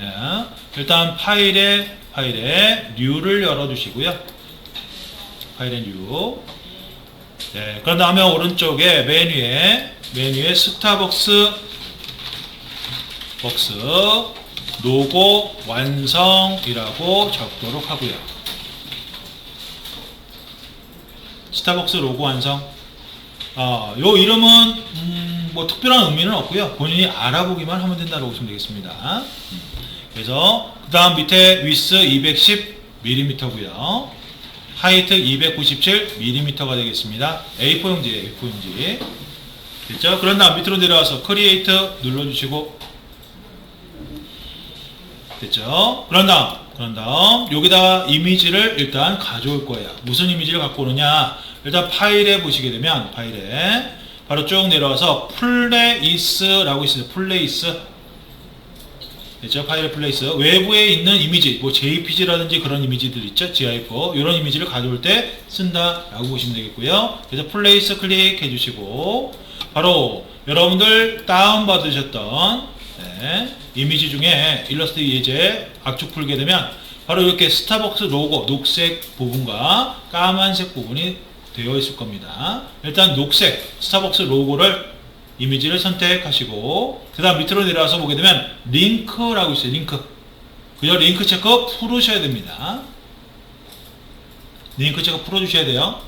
예. 일단 파일에 뉴를 열어주시고요. 파일의 뉴. 네. 그런 다음에 오른쪽에 메뉴에 스타벅스 로고 완성이라고 적도록 하고요. 스타벅스 로고 완성. 요 이름은 뭐 특별한 의미는 없고요. 본인이 알아보기만 하면 된다고 보시면 되겠습니다. 그래서 그 다음 밑에 위스 210mm고요. 하이트 297mm가 되겠습니다. A4 용지예요. A4 용지. 됐죠? 그런 다음 밑으로 내려와서 크리에이트 눌러주시고, 됐죠? 그런 다음 여기다가 이미지를 일단 가져올 거예요. 무슨 이미지를 갖고 오느냐? 일단 파일에 보시게 되면 파일에 바로 쭉 내려와서 플레이스라고 있어요. 플레이스. 됐죠? 파일의 플레이스. 외부에 있는 이미지, 뭐 JPG라든지 그런 이미지들 있죠? GIF. 이런 이미지를 가져올 때 쓴다라고 보시면 되겠고요. 그래서 플레이스 클릭해 주시고, 바로 여러분들 다운받으셨던 이미지 중에 일러스트 예제 압축 풀게 되면 바로 이렇게 스타벅스 로고 녹색 부분과 까만색 부분이 되어 있을 겁니다. 일단 녹색 스타벅스 로고를 이미지를 선택하시고, 그 다음 밑으로 내려와서 보게 되면 링크라고 있어요. 그죠? 링크 체크 풀으셔야 됩니다. 링크 체크 풀어주셔야 돼요.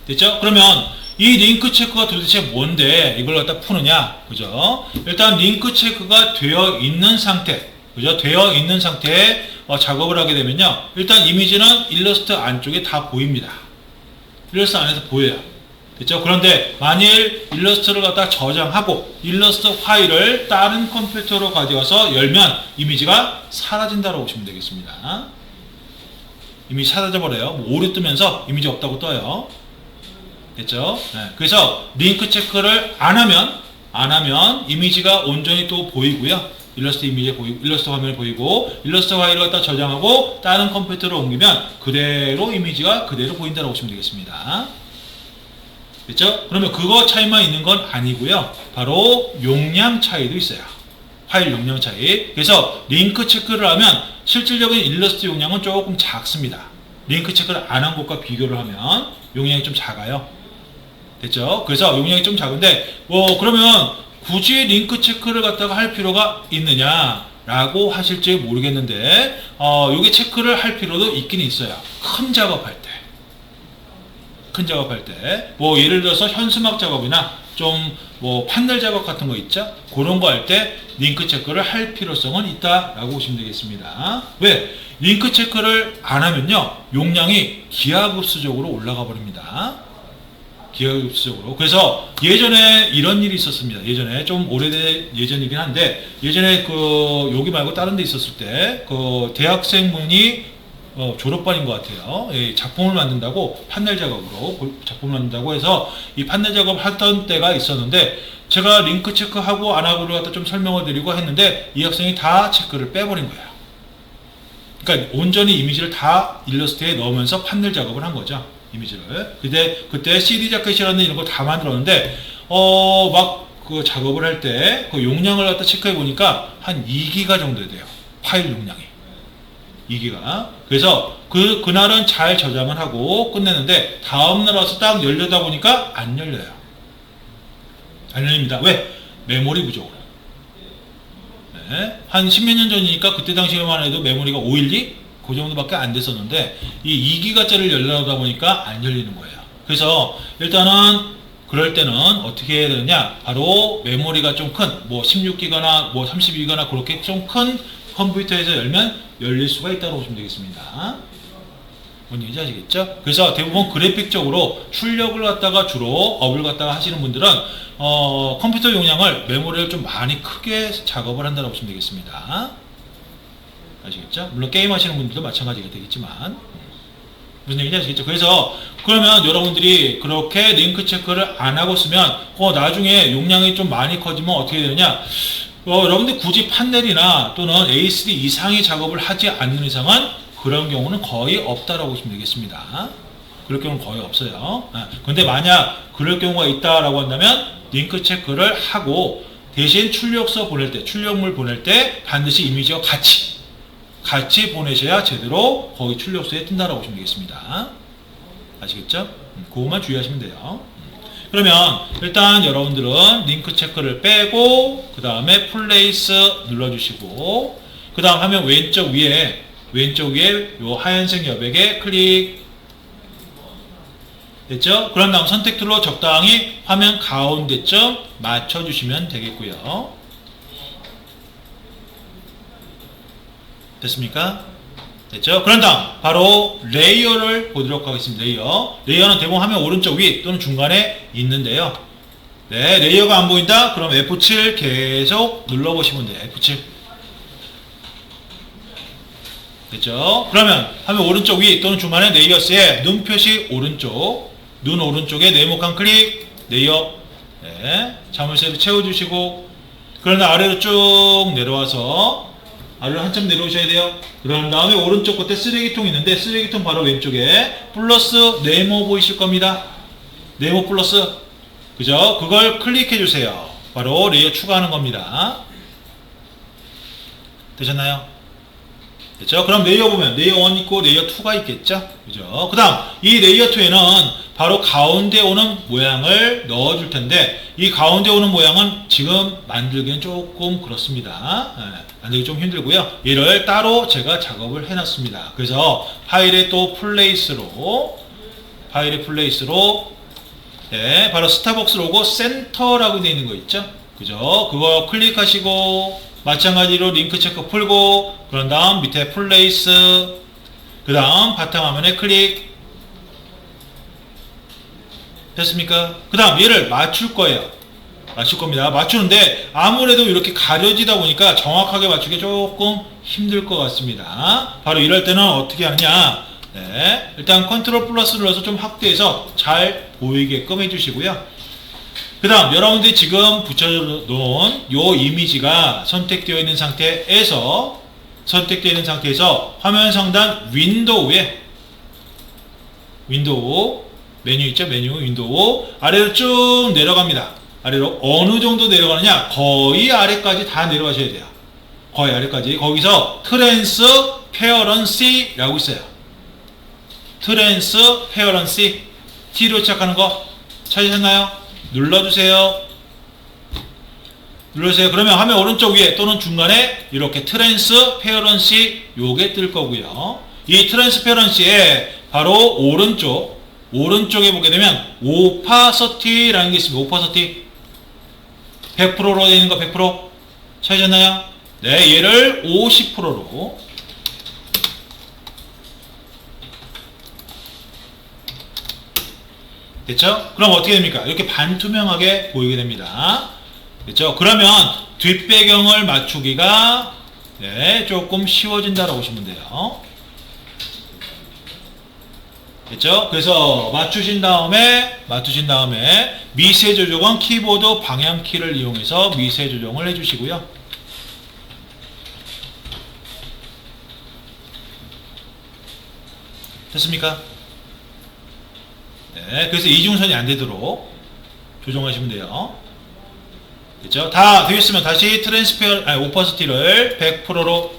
됐죠? 그러면 이 링크 체크가 도대체 뭔데 이걸 갖다 푸느냐? 그죠? 일단 링크 체크가 되어 있는 상태, 그죠? 되어 있는 상태에 작업을 하게 되면요. 일단 이미지는 일러스트 안쪽에 다 보입니다. 일러스트 안에서 보여요. 됐죠? 그런데 만일 일러스트를 갖다 저장하고 일러스트 파일을 다른 컴퓨터로 가져와서 열면 이미지가 사라진다고 보시면 되겠습니다. 이미지 사라져버려요. 뭐 오류 뜨면서 이미지 없다고 떠요. 됐죠? 네. 그래서 링크 체크를 안 하면 이미지가 온전히 또 보이고요. 일러스트 이미지 보이고, 일러스트 화면이 보이고, 일러스트 파일을 갖다 저장하고 다른 컴퓨터로 옮기면 그대로 이미지가 그대로 보인다고 보시면 되겠습니다. 됐죠? 그러면 그거 차이만 있는 건 아니고요. 바로 용량 차이도 있어요. 파일 용량 차이. 그래서 링크 체크를 하면 실질적인 일러스트 용량은 조금 작습니다. 링크 체크를 안 한 것과 비교를 하면 용량이 좀 작아요. 됐죠? 그래서 용량이 좀 작은데 그러면 굳이 링크 체크를 갖다가 할 필요가 있느냐라고 하실지 모르겠는데 요게 체크를 할 필요도 있긴 있어요. 큰 작업할 때. 뭐 예를 들어서 현수막 작업이나 좀 뭐 판넬 작업 같은 거 있죠? 그런 거 할 때 링크 체크를 할 필요성은 있다라고 보시면 되겠습니다. 왜? 링크 체크를 안 하면요, 용량이 기하급수적으로 올라가 버립니다. 기하급수적으로. 그래서 예전에 이런 일이 있었습니다. 예전에 좀 오래된 예전이긴 한데, 예전에 여기 말고 다른 데 있었을 때 대학생분이 졸업반인 것 같아요. 작품을 만든다고 판넬 작업으로 작품을 만든다고 해서 이 판넬 작업을 했던 때가 있었는데, 제가 링크 체크하고 안 하고를 갖다 좀 설명을 드리고 했는데 이 학생이 다 체크를 빼버린 거예요. 그러니까 온전히 이미지를 다 일러스트에 넣으면서 판넬 작업을 한 거죠. 이미지를. 그때 CD 자켓이라는 이런 거 다 만들었는데 막 그 작업을 할 때 그 용량을 갖다 체크해 보니까 한 2기가 정도 돼요. 파일 용량이. 2기가. 그래서 그날은 잘 저장을 하고 끝냈는데 다음날 와서 딱 열려다 보니까 안 열려요. 안 열립니다. 왜? 메모리 부족으로. 네. 한 10몇 년 전이니까 그때 당시에만 해도 메모리가 512? 그 정도밖에 안 됐었는데 이 2기가짜리를 열려다 보니까 안 열리는 거예요. 그래서 일단은 그럴 때는 어떻게 해야 되느냐? 바로 메모리가 좀 큰, 뭐 16기가나 뭐 32기가나 그렇게 좀 큰 컴퓨터에서 열면 열릴 수가 있다고 보시면 되겠습니다. 뭔 얘기인지 아시겠죠? 그래서 대부분 그래픽적으로 출력을 갖다가 주로 업을 갖다가 하시는 분들은 컴퓨터 용량을 메모리를 좀 많이 크게 작업을 한다고 보시면 되겠습니다. 아시겠죠? 물론 게임 하시는 분들도 마찬가지가 되겠지만 무슨 얘기인지 아시겠죠? 그래서 그러면 여러분들이 그렇게 링크 체크를 안 하고 쓰면 나중에 용량이 좀 많이 커지면 어떻게 되느냐? 여러분들 굳이 판넬이나 또는 A3 이상의 작업을 하지 않는 이상은 그런 경우는 거의 없다라고 보시면 되겠습니다. 그럴 경우는 거의 없어요. 근데 만약 그럴 경우가 있다라고 한다면 링크 체크를 하고 대신 출력서 보낼 때, 출력물 보낼 때 반드시 이미지와 같이 보내셔야 제대로 거기 출력서에 뜬다라고 보시면 되겠습니다. 아시겠죠? 그것만 주의하시면 돼요. 그러면 일단 여러분들은 링크 체크를 빼고 그 다음에 플레이스 눌러주시고 그 다음 화면 왼쪽 위에 요 하얀색 여백에 클릭 됐죠? 그런 다음 선택 툴로 적당히 화면 가운데쯤 맞춰주시면 되겠고요. 됐습니까? 됐죠? 그런 다음 바로 레이어를 보도록 하겠습니다. 레이어는 대부분 화면 오른쪽 위 또는 중간에 있는데요. 네, 레이어가 안 보인다? 그럼 F7 계속 눌러보시면 돼요. F7 됐죠? 그러면 화면 오른쪽 위 또는 중간에 레이어스에 눈 표시 오른쪽 눈 오른쪽에 네모칸 클릭 레이어 네, 자물쇠를 채워주시고 그러나 아래로 쭉 내려와서 아래로 한참 내려오셔야 돼요. 그런 다음에 오른쪽 끝에 쓰레기통 있는데 쓰레기통 바로 왼쪽에 플러스 네모 보이실 겁니다. 네모 플러스 그죠? 그걸 클릭해 주세요. 바로 레이어 추가하는 겁니다. 되셨나요? 됐죠? 그럼 레이어 보면 레이어 1 있고 레이어 2가 있겠죠? 그죠? 그 다음 이 레이어 2에는 바로 가운데 오는 모양을 넣어 줄 텐데 이 가운데 오는 모양은 지금 만들기는 조금 그렇습니다. 만들기 좀 힘들고요. 얘를 따로 제가 작업을 해 놨습니다. 그래서 파일에 또 플레이스로 네, 바로 스타벅스 로고 센터라고 되어 있는 거 있죠? 그죠? 그거 클릭하시고 마찬가지로 링크 체크 풀고 그런 다음 밑에 플레이스 그 다음 바탕화면에 클릭 됐습니까? 그 다음 얘를 맞출 거예요. 맞출 겁니다. 맞추는데 아무래도 이렇게 가려지다 보니까 정확하게 맞추기 조금 힘들 것 같습니다. 바로 이럴 때는 어떻게 하느냐 네, 일단 컨트롤 플러스 눌러서 좀 확대해서 잘 보이게끔 해주시고요. 그 다음 여러분들이 지금 붙여놓은 요 이미지가 선택되어 있는 상태에서 화면 상단 윈도우에 메뉴 있죠? 윈도우 아래로 쭉 내려갑니다. 아래로 어느 정도 내려가느냐 거의 아래까지 다 내려가셔야 돼요. 거의 아래까지. 거기서 트랜스페어런시 라고 있어요. 트랜스페어런시 T로 시작하는 거 찾으셨나요? 눌러주세요. 그러면 화면 오른쪽 위에 또는 중간에 이렇게 트랜스페어런시 요게 뜰 거고요. 이 트랜스페어런시에 바로 오른쪽에 보게 되면 오파서티라는 게 있습니다. 오파서티 100%로 되어 있는 거 100% 찾으셨나요? 네, 얘를 50%로 됐죠? 그럼 어떻게 됩니까? 이렇게 반투명하게 보이게 됩니다. 됐죠? 그러면 뒷배경을 맞추기가 네, 조금 쉬워진다라고 보시면 돼요. 됐죠? 그래서 맞추신 다음에 미세 조정은 키보드 방향키를 이용해서 미세 조정을 해주시고요. 됐습니까? 네, 그래서 이중선이 안 되도록 조정하시면 돼요. 됐죠? 다 되었으면 다시 오퍼시티를 100%로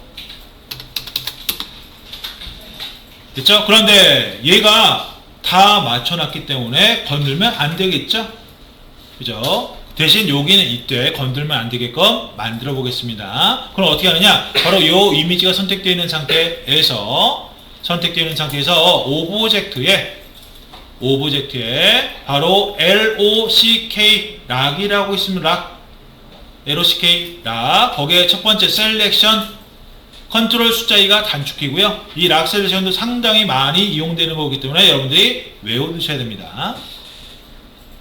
됐죠? 그런데 얘가 다 맞춰놨기 때문에 건들면 안 되겠죠? 그죠? 대신 여기는 이때 건들면 안 되게끔 만들어 보겠습니다. 그럼 어떻게 하느냐? 바로 이 이미지가 선택되어 있는 상태에서 오브젝트에 바로 LOCK 락이라고 있습니다. LOCK 락 거기에 첫 번째 셀렉션 컨트롤 숫자 2가 단축키고요. 이 락 셀렉션도 상당히 많이 이용되는 거기 때문에 여러분들이 외워두셔야 됩니다.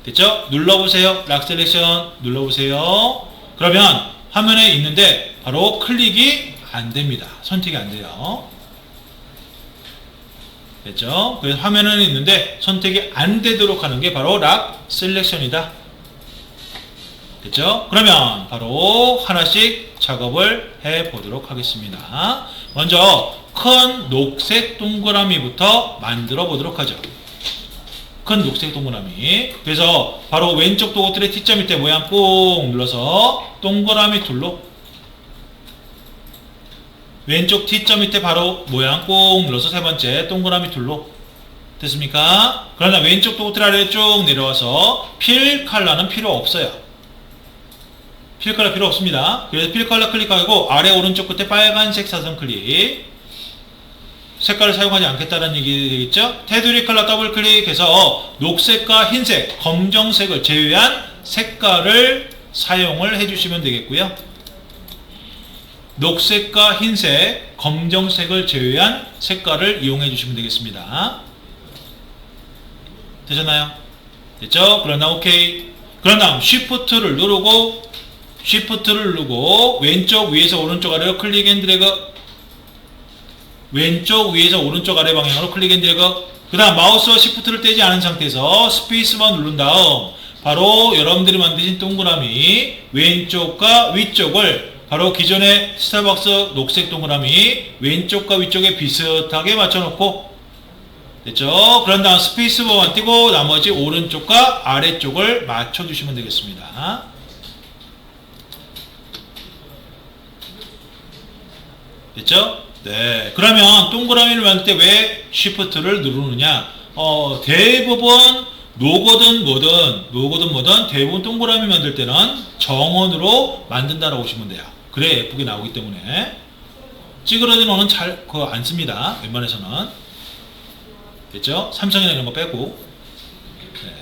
됐죠? 눌러보세요. 락 셀렉션 눌러보세요. 그러면 화면에 있는데 바로 클릭이 안 됩니다. 선택이 안 돼요. 됐죠? 그래서 화면에는 있는데 선택이 안 되도록 하는 게 바로 락 셀렉션이다. 됐죠? 그러면 바로 하나씩 작업을 해 보도록 하겠습니다. 먼저 큰 녹색 동그라미부터 만들어 보도록 하죠. 큰 녹색 동그라미. 그래서 바로 왼쪽 도구들의 T자 밑에 모양 꾹 눌러서 동그라미 둘로, 왼쪽 T자 밑에 바로 모양 꾹 눌러서 세 번째 동그라미 둘로. 됐습니까? 그러나 왼쪽 도구들 아래로 쭉 내려와서 필 컬러는 필요 없어요. 필 컬러 필요 없습니다. 그래서 필 컬러 클릭하고 아래 오른쪽 끝에 빨간색 사선 클릭. 색깔을 사용하지 않겠다는 얘기 되겠죠? 테두리 컬러 더블 클릭해서 녹색과 흰색, 검정색을 제외한 색깔을 사용을 해주시면 되겠고요. 녹색과 흰색, 검정색을 제외한 색깔을 이용해 주시면 되겠습니다. 되셨나요? 됐죠? 그런 다음 오케이. 그런 다음 Shift를 누르고 왼쪽 위에서 오른쪽 아래로 클릭 앤 드래그, 왼쪽 위에서 오른쪽 아래 방향으로 클릭 앤 드래그. 그 다음 마우스와 Shift를 떼지 않은 상태에서 스페이스만 누른 다음 바로 여러분들이 만드신 동그라미 왼쪽과 위쪽을 바로 기존의 스타벅스 녹색 동그라미 왼쪽과 위쪽에 비슷하게 맞춰놓고, 됐죠? 그런 다음 스페이스바만 띄고 나머지 오른쪽과 아래쪽을 맞춰주시면 되겠습니다. 됐죠? 네. 그러면 동그라미를 만들 때 왜 Shift를 누르느냐? 대부분 노거든 뭐든 대부분 동그라미 만들 때는 정원으로 만든다라고 보시면 돼요. 그래 예쁘게 나오기 때문에. 찌그러진 원은 잘 그거 안 씁니다. 웬만해서는. 됐죠? 삼성이나 이런 거 빼고.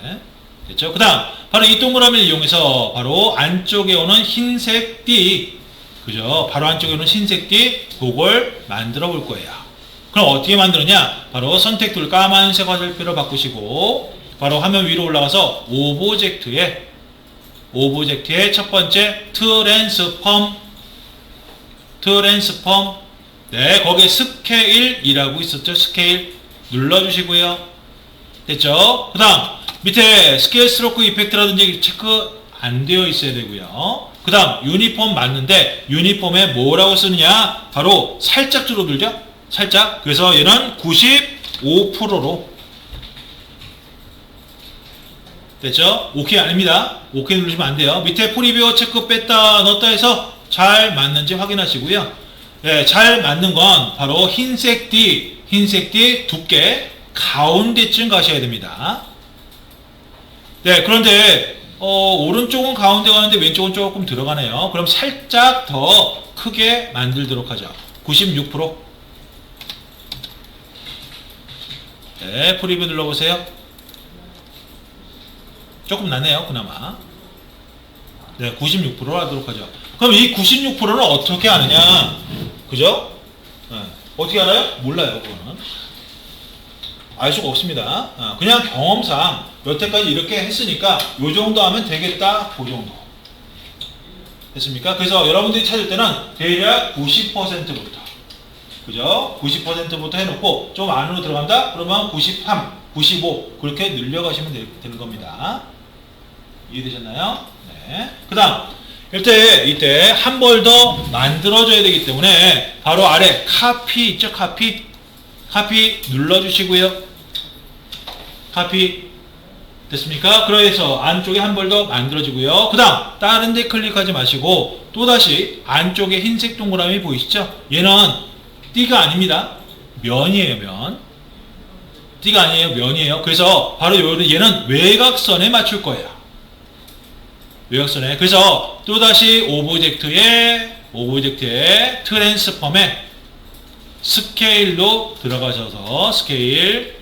네. 됐죠? 그 다음 바로 이 동그라미를 이용해서 바로 안쪽에 오는 흰색 띠, 그죠? 바로 안쪽에 오는 흰색 띠 그걸 만들어 볼 거예요. 그럼 어떻게 만드느냐? 바로 선택 툴 까만색 화살표로 바꾸시고 바로 화면 위로 올라가서 오브젝트에 첫 번째 트랜스폼, 네, 거기에 스케일이라고 있었죠? 스케일 눌러주시고요. 됐죠? 그 다음 밑에 스케일 스트로크 이펙트라든지 체크 안 되어 있어야 되고요. 그 다음 유니폼 맞는데 유니폼에 뭐라고 쓰느냐? 바로 살짝 줄어들죠? 살짝. 그래서 얘는 95%로. 됐죠? 오케이 아닙니다. 오케이 누르시면 안 돼요. 밑에 프리뷰어 체크 뺐다 넣었다 해서 잘 맞는지 확인하시고요. 네, 잘 맞는 건 바로 흰색 띠 두께 가운데쯤 가셔야 됩니다. 네, 그런데 오른쪽은 가운데 가는데 왼쪽은 조금 들어가네요. 그럼 살짝 더 크게 만들도록 하죠. 96%. 네, 프리뷰 눌러보세요. 조금 낫네요, 그나마. 네, 96%로 하도록 하죠. 그럼 이 96%를 어떻게 하느냐? 그죠? 네. 어떻게 알아요? 몰라요, 그거는. 알 수가 없습니다. 그냥 경험상 여태까지 이렇게 했으니까 요 정도 하면 되겠다, 그 정도. 됐습니까? 그래서 여러분들이 찾을 때는 대략 90%부터. 그죠? 90%부터 해놓고 좀 안으로 들어간다? 그러면 93, 95 그렇게 늘려가시면 되는 겁니다. 이해되셨나요? 네. 그 다음 이때 한 벌 더 만들어줘야 되기 때문에 바로 아래 카피 있죠? 카피 눌러주시고요. 카피 됐습니까? 그래서 안쪽에 한 벌 더 만들어지고요. 그 다음 다른 데 클릭하지 마시고 또다시 안쪽에 흰색 동그라미 보이시죠? 얘는 띠가 아닙니다. 면이에요. 면. 띠가 아니에요. 면이에요. 그래서 바로 얘는 외곽선에 맞출 거예요. 외곽선에. 그래서 또다시 오브젝트에 트랜스폼에 스케일로 들어가셔서 스케일.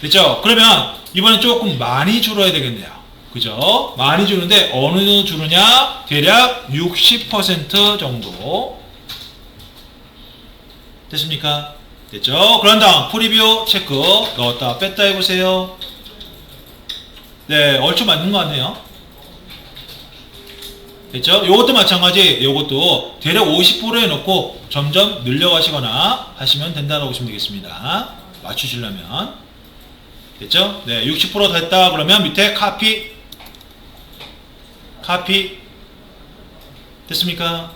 됐죠? 그러면 이번엔 조금 많이 줄어야 되겠네요. 그죠? 많이 주는데 어느 정도 주느냐? 대략 60% 정도. 됐습니까? 됐죠? 그런 다음 프리뷰 체크 넣었다 뺐다 해보세요. 네, 얼추 맞는 것 같네요. 됐죠? 요것도 마찬가지. 요것도 대략 50% 해놓고 점점 늘려가시거나 하시면 된다고 보시면 되겠습니다. 맞추시려면. 됐죠? 네, 60% 됐다 그러면 밑에 카피 됐습니까?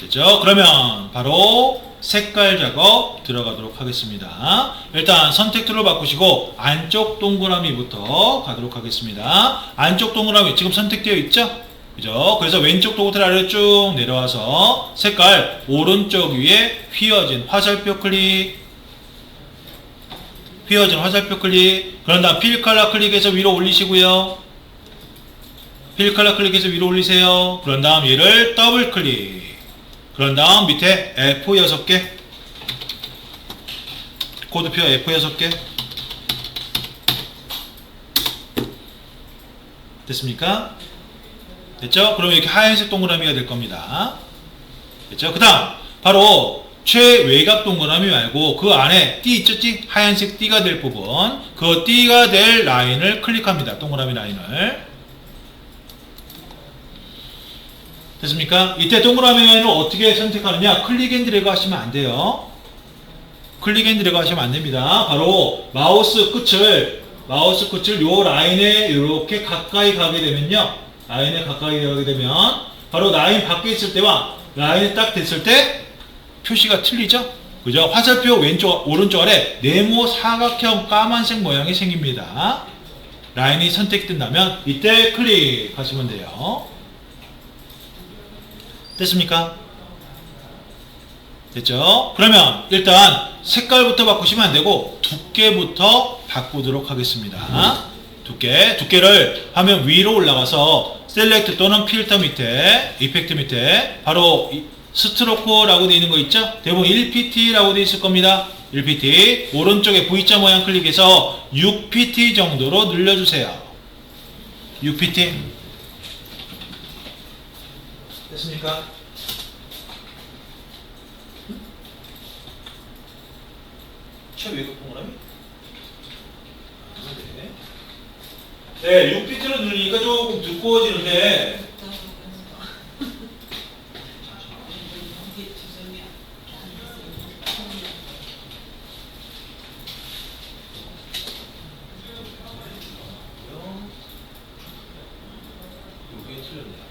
됐죠? 그러면 바로 색깔 작업 들어가도록 하겠습니다. 일단 선택 툴을 바꾸시고 안쪽 동그라미부터 가도록 하겠습니다. 안쪽 동그라미 지금 선택되어 있죠? 그죠? 그래서 왼쪽 도구틀 아래로 쭉 내려와서 색깔 오른쪽 위에 휘어진 화살표 클릭, 휘어진 화살표 클릭. 그런 다음 필 컬러 클릭해서 위로 올리시고요. 필 컬러 클릭해서 위로 올리세요. 그런 다음 얘를 더블 클릭. 그런 다음 밑에 F 6개, 코드표 F 6개. 됐습니까? 됐죠? 그럼 이렇게 하얀색 동그라미가 될 겁니다. 됐죠? 그 다음 바로 최외곽 동그라미 말고 그 안에 띠 있죠? 띠? 하얀색 띠가 될 부분, 그 띠가 될 라인을 클릭합니다. 동그라미 라인을. 됐습니까? 이때 동그라미 라인을 어떻게 선택하느냐? 클릭 앤 드래그 하시면 안 돼요. 클릭 앤 드래그 하시면 안 됩니다. 바로 마우스 끝을 요 라인에 이렇게 가까이 가게 되면요. 라인에 가까이 가게 되면 바로 라인 밖에 있을 때와 라인이 딱 됐을 때 표시가 틀리죠? 그죠? 화살표 왼쪽, 오른쪽 아래 네모 사각형 까만색 모양이 생깁니다. 라인이 선택된다면 이때 클릭하시면 돼요. 됐습니까? 됐죠? 그러면 일단 색깔부터 바꾸시면 안 되고 두께부터 바꾸도록 하겠습니다. 두께를 화면 위로 올라가서 셀렉트 또는 필터 밑에, 이펙트 밑에 바로 스트로크라고 되어 있는 거 있죠? 대부분 1pt라고 되어 있을 겁니다. 1pt 오른쪽에 V자 모양 클릭해서 6pt 정도로 늘려주세요. 6pt 됐습니까? 최외곽 동그라미? 네, 6pt로 누르니까 조금 두꺼워지는데 이게 틀렸네요. 여기서 틀렸네요.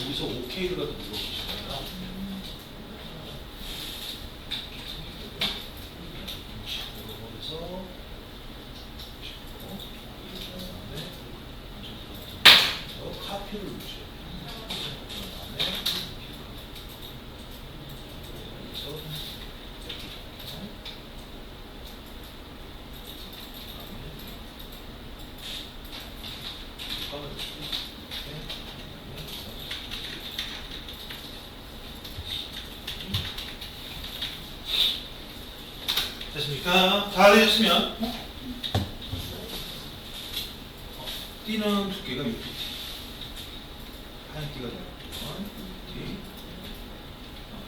여기서 OK를 가서 눌러주시면 카피를 누르셔야 됐습니까? 다 되셨으면 띠는 두께가 6pt 하얀 띠가 되면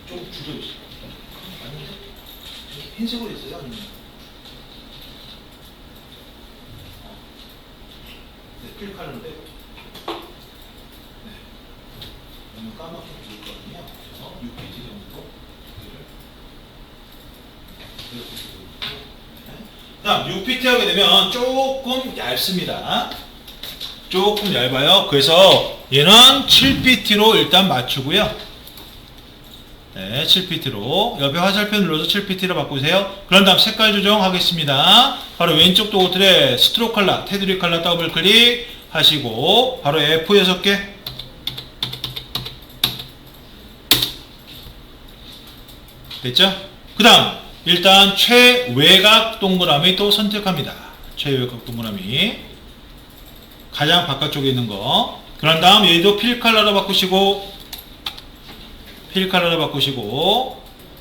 좀 줄여주세요. 아니 흰색으로 있어요? 아니면 네, 필 칼라는 빼고 네. 그러면 까맣게 보일 거거든요. 6pt 정도 그 다음 6pt 하게 되면 조금 얇습니다. 조금 얇아요. 그래서 얘는 7pt로 일단 맞추고요. 네, 7pt로 옆에 화살표 눌러서 7pt로 바꾸세요. 그런 다음 색깔 조정하겠습니다. 바로 왼쪽 도구틀에 스트로크 컬러, 테두리 컬러 더블 클릭 하시고 바로 F 6개 됐죠? 그 다음 일단 최외곽 동그라미 또 선택합니다. 최외곽 동그라미 가장 바깥쪽에 있는 거. 그런 다음 얘도 필 컬러로 바꾸시고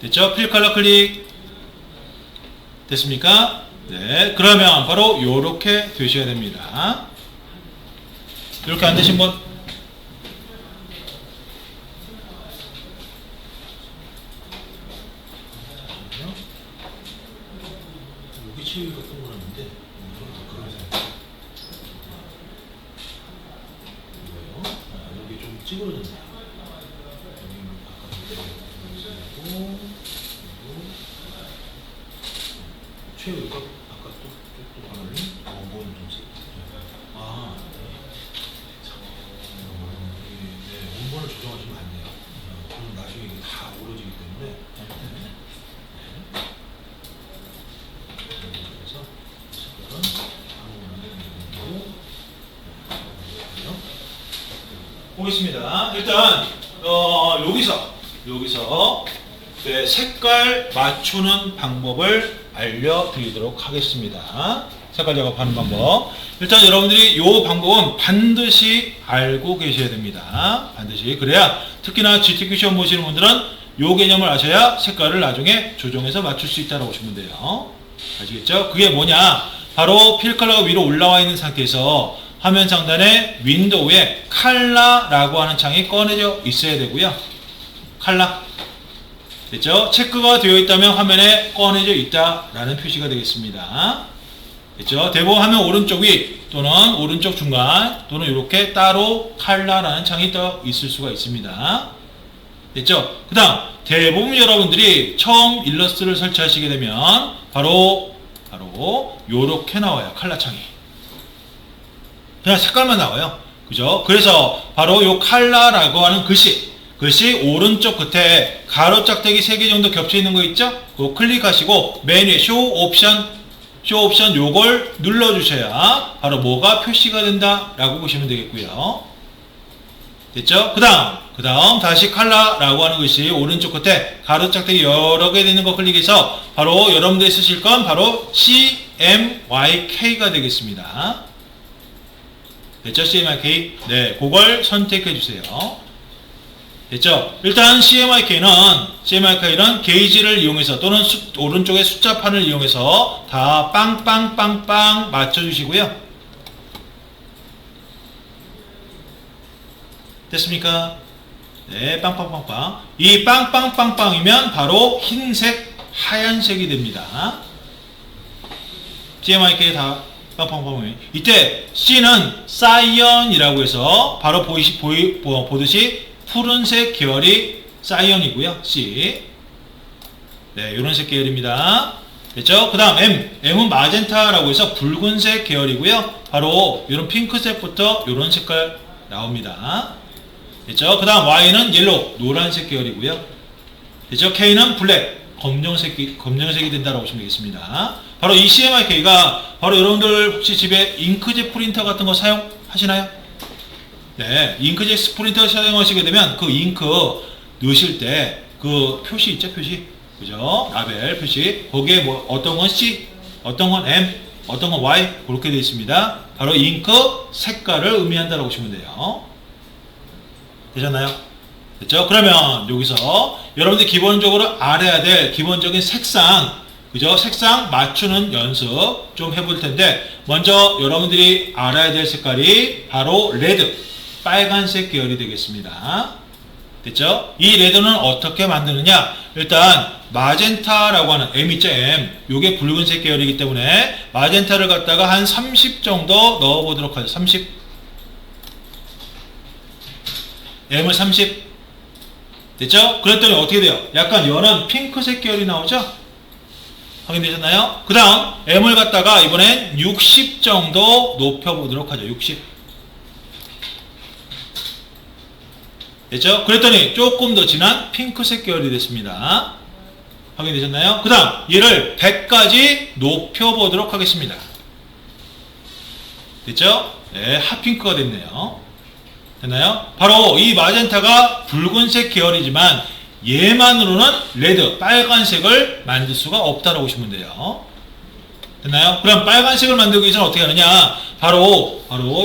됐죠? 필 컬러 클릭 됐습니까? 네, 그러면 바로 요렇게 되셔야 됩니다. 이렇게 안 되신 분? 여기 치위가 동그라미인데 그런 생각. 이거요? 여기 좀 찌그러졌네요. 최외곽 아까 또 바람이 있는데 그래서 색깔은 보겠습니다. 일단 여기서 네, 색깔 맞추는 방법을 알려드리도록 하겠습니다. 색깔 작업하는 방법. 일단 여러분들이 이 방법은 반드시 알고 계셔야 됩니다. 반드시. 그래야 특히나 GTQ 시험 보시는 분들은 이 개념을 아셔야 색깔을 나중에 조정해서 맞출 수 있다고 보시면 돼요. 아시겠죠? 그게 뭐냐? 바로 필 컬러가 위로 올라와 있는 상태에서 화면 상단에 윈도우에 컬러라고 하는 창이 꺼내져 있어야 되고요. 컬러. 됐죠? 체크가 되어 있다면 화면에 꺼내져 있다라는 표시가 되겠습니다. 됐죠? 대부분 화면 오른쪽 위 또는 오른쪽 중간 또는 이렇게 따로 컬러라는 창이 떠 있을 수가 있습니다. 됐죠? 그 다음 대부분 여러분들이 처음 일러스트를 설치하시게 되면 바로 요렇게 나와요. 컬러 창이. 그냥 색깔만 나와요. 그죠? 그래서 바로 요 컬러라고 하는 글씨 오른쪽 끝에 가로 짝대기 3개 정도 겹쳐 있는 거 있죠? 그거 클릭하시고 메뉴에 쇼 옵션 요걸 눌러주셔야 바로 뭐가 표시가 된다라고 보시면 되겠고요. 됐죠? 그 다음 다시 컬러라고 하는 것이 오른쪽 끝에 가로 짝대기 여러 개 되는 거 클릭해서 바로 여러분들이 쓰실 건 바로 CMYK가 되겠습니다. 됐죠? CMYK. 네, 그걸 선택해 주세요. 됐죠? 일단 CMYK는 게이지를 이용해서 또는 오른쪽의 숫자판을 이용해서 다 빵빵빵빵 맞춰주시고요. 됐습니까? 네, 빵빵빵빵. 이 빵빵빵빵이면 바로 흰색, 하얀색이 됩니다. CMYK 다 빵빵빵빵. 이때 C는 사이언이라고 해서 바로 보듯이 푸른색 계열이 사이언이고요. C. 네, 요런색 계열입니다. 됐죠? 그 다음 M은 마젠타라고 해서 붉은색 계열이고요. 바로 이런 핑크색부터 이런 색깔 나옵니다. 됐죠? 그 다음 Y는 옐로우, 노란색 계열이고요. 됐죠? K는 블랙, 검정색이 된다고 보시면 되겠습니다. 바로 이 CMYK가 바로 여러분들 혹시 집에 잉크젯 프린터 같은 거 사용하시나요? 네, 잉크젯 프린터 사용하시게 되면 그 잉크 넣으실 때 그 표시 있죠? 표시. 그죠? 라벨 표시. 거기에 뭐 어떤 건 C, 어떤 건 M, 어떤 건 Y 그렇게 되어 있습니다. 바로 잉크 색깔을 의미한다고 보시면 돼요. 되셨나요? 됐죠? 그러면 여기서 여러분들 기본적으로 알아야 될 기본적인 색상, 그죠? 색상 맞추는 연습 좀 해볼 텐데 먼저 여러분들이 알아야 될 색깔이 바로 레드, 빨간색 계열이 되겠습니다. 됐죠? 이 레드는 어떻게 만드느냐? 일단 마젠타라고 하는 M 있죠? M. 요게 붉은색 계열이기 때문에 마젠타를 갖다가 한 30 정도 넣어 보도록 하죠. 30. M을 30. 됐죠? 그랬더니 어떻게 돼요? 약간 연한 핑크색 계열이 나오죠? 확인되셨나요? 그 다음 M을 갖다가 이번엔 60 정도 높여보도록 하죠. 60. 됐죠? 그랬더니 조금 더 진한 핑크색 계열이 됐습니다. 확인되셨나요? 그 다음 얘를 100까지 높여보도록 하겠습니다. 됐죠? 네, 핫핑크가 됐네요. 됐나요? 바로 이 마젠타가 붉은색 계열이지만 얘만으로는 레드, 빨간색을 만들 수가 없다라고 보시면 돼요. 됐나요? 그럼 빨간색을 만들기 위해서는 어떻게 하느냐? 바로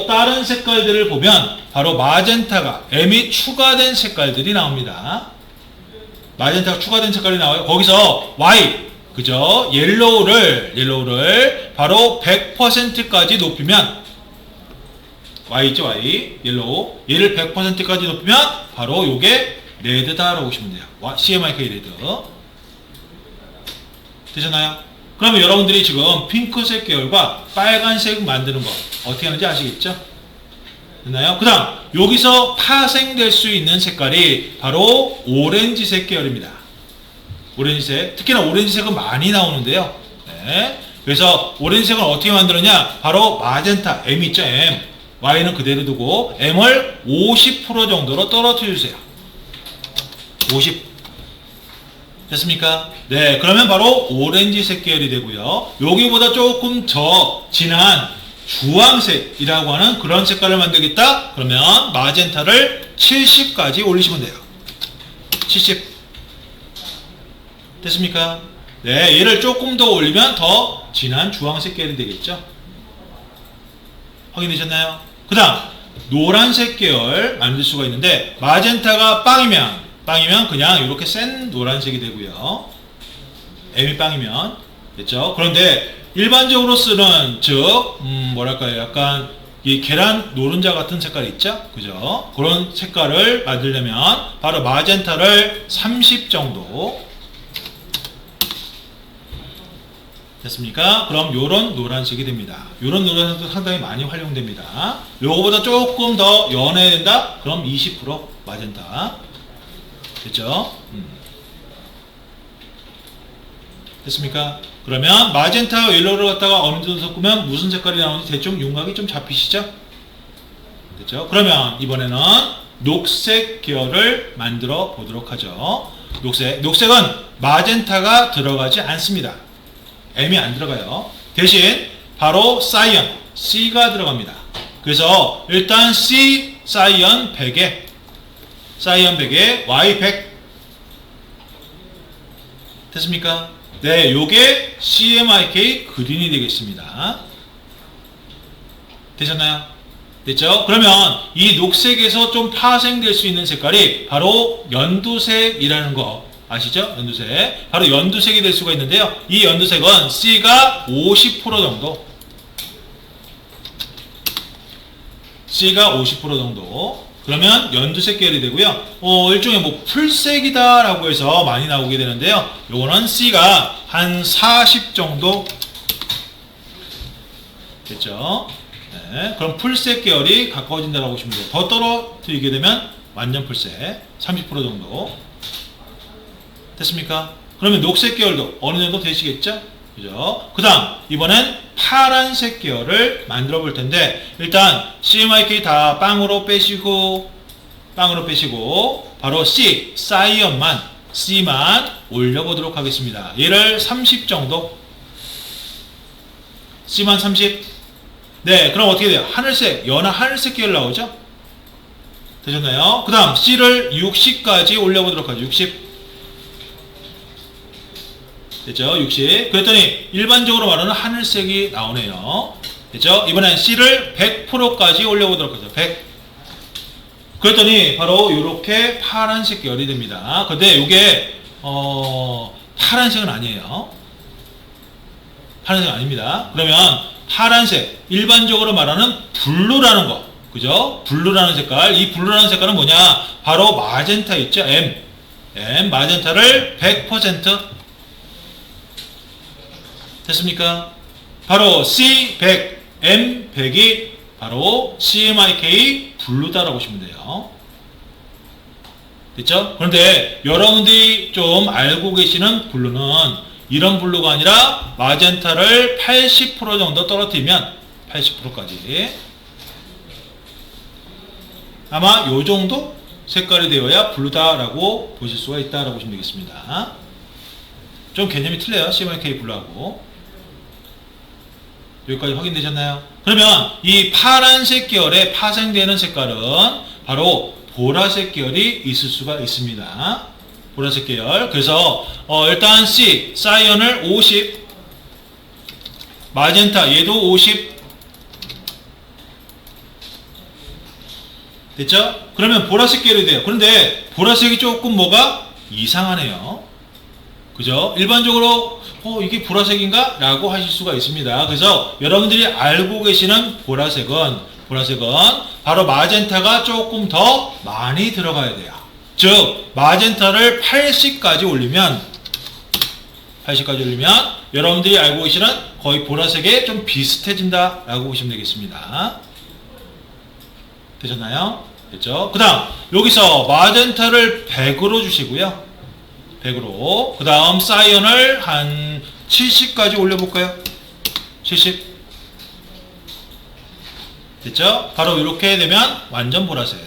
다른 색깔들을 보면 바로 마젠타가 M이 추가된 색깔들이 나옵니다. 마젠타가 추가된 색깔이 나와요. 거기서 Y, 그죠? 옐로우를 바로 100%까지 높이면 Y 있죠? Y, 옐로우. 얘를 100%까지 높이면 바로 요게 레드다라고 보시면 돼요. CMYK 레드. 되셨나요? 그러면 여러분들이 지금 핑크색 계열과 빨간색 만드는 거 어떻게 하는지 아시겠죠? 됐나요? 그 다음 여기서 파생될 수 있는 색깔이 바로 오렌지색 계열입니다. 오렌지색. 특히나 오렌지색은 많이 나오는데요. 네. 그래서 오렌지색은 어떻게 만드느냐? 바로 마젠타 M 있죠? M. Y는 그대로 두고 M을 50% 정도로 떨어뜨려 주세요. 50. 됐습니까? 네, 그러면 바로 오렌지색 계열이 되고요. 여기보다 조금 더 진한 주황색이라고 하는 그런 색깔을 만들겠다? 그러면 마젠타를 70까지 올리시면 돼요. 70. 됐습니까? 네, 얘를 조금 더 올리면 더 진한 주황색 계열이 되겠죠? 확인되셨나요? 그 다음, 노란색 계열 만들 수가 있는데, 마젠타가 빵이면 그냥 이렇게 센 노란색이 되고요. M이 빵이면. 됐죠? 그런데 일반적으로 쓰는, 즉, 뭐랄까요. 약간 이 계란 노른자 같은 색깔이 있죠? 그죠? 그런 색깔을 만들려면 바로 마젠타를 30 정도. 됐습니까? 그럼 요런 노란색이 됩니다. 요런 노란색도 상당히 많이 활용됩니다. 요거보다 조금 더 연해야 된다? 그럼 20% 마젠타. 됐죠? 됐습니까? 그러면 마젠타 옐로우를 갖다가 어느 정도 섞으면 무슨 색깔이 나오는지 대충 윤곽이 좀 잡히시죠? 됐죠? 그러면 이번에는 녹색 계열을 만들어 보도록 하죠. 녹색은 마젠타가 들어가지 않습니다. M이 안 들어가요. 대신 바로 사이언, C가 들어갑니다. 그래서 일단 C 사이언 100에 Y 100 됐습니까? 네, 요게 CMYK 그린이 되겠습니다. 되셨나요? 됐죠? 그러면 이 녹색에서 좀 파생될 수 있는 색깔이 바로 연두색이라는 거 아시죠? 연두색. 바로 연두색이 될 수가 있는데요. 이 연두색은 C가 50% 정도. C가 50% 정도. 그러면 연두색 계열이 되고요. 일종의 뭐 풀색이다 라고 해서 많이 나오게 되는데요. 요거는 C가 한 40 정도 됐죠? 네, 그럼 풀색 계열이 가까워진다라고 보시면 돼요. 더 떨어뜨리게 되면 완전 풀색 30% 정도 됐습니까? 그러면 녹색 계열도 어느 정도 되시겠죠? 그죠? 그 다음 이번엔 파란색 계열을 만들어 볼 텐데 일단 CMYK 다 빵으로 빼시고 바로 C, C만 올려보도록 하겠습니다. 얘를 30 정도 C만 30. 네, 그럼 어떻게 돼요? 하늘색, 연한 하늘색 계열 나오죠? 되셨나요? 그 다음 C를 60까지 올려보도록 하죠. 60 됐죠? 60. 그랬더니 일반적으로 말하는 하늘색이 나오네요. 됐죠? 이번엔 C를 100%까지 올려보도록 하죠. 100. 그랬더니 바로 이렇게 파란색 계열이 됩니다. 근데 이게 파란색은 아니에요. 파란색은 아닙니다. 그러면 파란색, 일반적으로 말하는 블루라는 거, 그죠? 블루라는 색깔. 이 블루라는 색깔은 뭐냐? 바로 마젠타 있죠? M 마젠타를 100% 됐습니까? 바로 C100, M100이 바로 CMYK 블루다라고 보시면 돼요. 됐죠? 그런데 여러분들이 좀 알고 계시는 블루는 이런 블루가 아니라 마젠타를 80% 정도 떨어뜨리면 80%까지 아마 요 정도 색깔이 되어야 블루다라고 보실 수가 있다라고 보시면 되겠습니다. 좀 개념이 틀려요. CMYK 블루하고. 여기까지 확인되셨나요? 그러면 이 파란색 계열에 파생되는 색깔은 바로 보라색 계열이 있을 수가 있습니다. 보라색 계열. 그래서 일단 C, 사이언을 50, 마젠타 얘도 50 됐죠? 그러면 보라색 계열이 돼요. 그런데 보라색이 조금 뭐가 이상하네요. 그죠? 일반적으로 이게 보라색인가? 라고 하실 수가 있습니다. 그래서 여러분들이 알고 계시는 보라색은 바로 마젠타가 조금 더 많이 들어가야 돼요. 즉 마젠타를 80까지 올리면 여러분들이 알고 계시는 거의 보라색에 좀 비슷해진다 라고 보시면 되겠습니다. 되셨나요? 됐죠? 그 다음 여기서 마젠타를 100으로 주시고요. 100으로. 그 다음 사이언을 한 70까지 올려볼까요? 70 됐죠? 바로 이렇게 되면 완전 보라색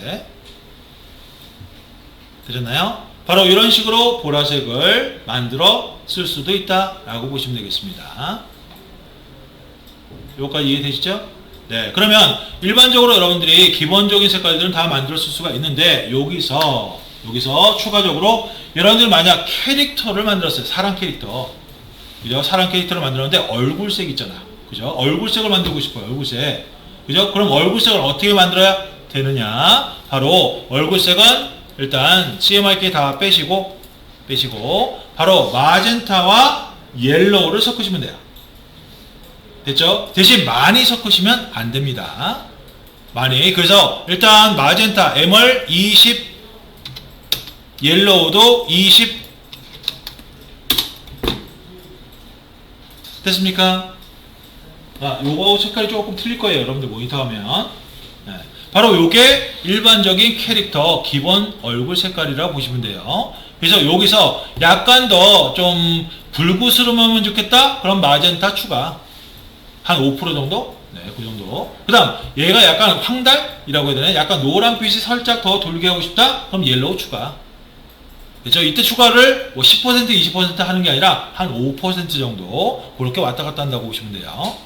되셨나요? 바로 이런 식으로 보라색을 만들어 쓸 수도 있다라고 보시면 되겠습니다. 여기까지 이해되시죠? 네, 그러면 일반적으로 여러분들이 기본적인 색깔들은 다 만들어 쓸 수가 있는데 여기서 추가적으로 여러분들 만약 캐릭터를 만들었어요. 사람 캐릭터. 그죠? 사람 캐릭터를 만들었는데 얼굴색 있잖아. 그죠? 얼굴색을 만들고 싶어요. 얼굴색. 그죠? 그럼 얼굴색을 어떻게 만들어야 되느냐? 바로 얼굴색은 일단 CMYK 다 빼시고 바로 마젠타와 옐로우를 섞으시면 돼요. 됐죠? 대신 많이 섞으시면 안 됩니다. 많이. 그래서 일단 마젠타 M을 20, 옐로우도 20 됐습니까? 요거 색깔이 조금 틀릴 거예요. 여러분들 모니터 하면. 네. 바로 요게 일반적인 캐릭터 기본 얼굴 색깔이라고 보시면 돼요. 그래서 여기서 약간 더 좀 불구스름하면 좋겠다? 그럼 마젠타 추가. 한 5% 정도? 네, 그 정도. 그 다음, 얘가 약간 황달이라고 해야 되나? 약간 노란빛이 살짝 더 돌게 하고 싶다? 그럼 옐로우 추가. 그렇죠? 이때 추가를 뭐 10%, 20% 하는 게 아니라 한 5% 정도 그렇게 왔다 갔다 한다고 보시면 돼요.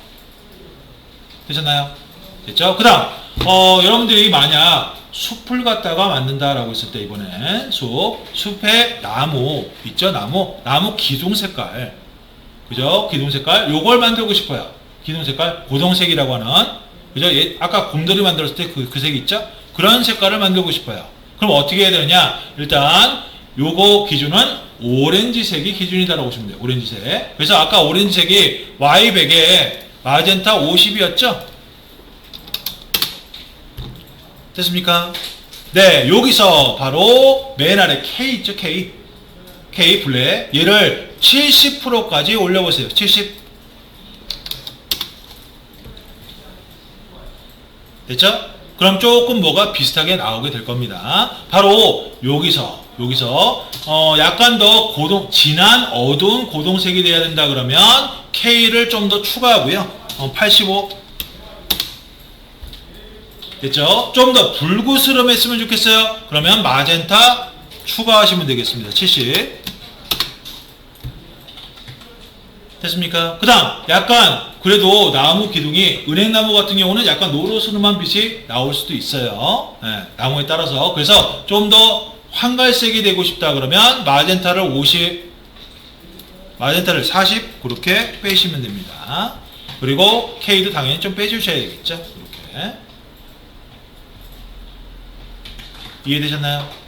되셨나요? 됐죠? 그 다음, 여러분들이 만약 숲을 갖다가 만든다라고 했을 때 이번엔 숲에 나무 있죠? 나무 기둥 색깔. 그죠? 기둥 색깔. 요걸 만들고 싶어요. 기둥 색깔. 고동색이라고 하는. 그죠? 아까 곰돌이 만들었을 때 그 색이 있죠? 그런 색깔을 만들고 싶어요. 그럼 어떻게 해야 되느냐? 일단, 요거 기준은 오렌지색이 기준이다라고 보시면 돼요. 오렌지색. 그래서 아까 오렌지색이 Y100에 마젠타 50이었죠? 됐습니까? 네, 여기서 바로 맨 아래 K 있죠? K 블랙. 얘를 70%까지 올려보세요. 70. 됐죠? 그럼 조금 뭐가 비슷하게 나오게 될 겁니다. 바로 여기서 약간 더 진한 어두운 고동색이 돼야 된다 그러면 K를 좀 더 추가하고요. 85. 됐죠? 좀 더 불구스름했으면 좋겠어요. 그러면 마젠타 추가하시면 되겠습니다. 70. 됐습니까? 그 다음 약간 그래도 나무 기둥이 은행나무 같은 경우는 약간 노르스름한 빛이 나올 수도 있어요. 네, 나무에 따라서. 그래서 좀 더 황갈색이 되고 싶다 그러면 마젠타를 50, 마젠타를 40 그렇게 빼시면 됩니다. 그리고 K도 당연히 좀 빼주셔야겠죠. 이렇게. 이해되셨나요?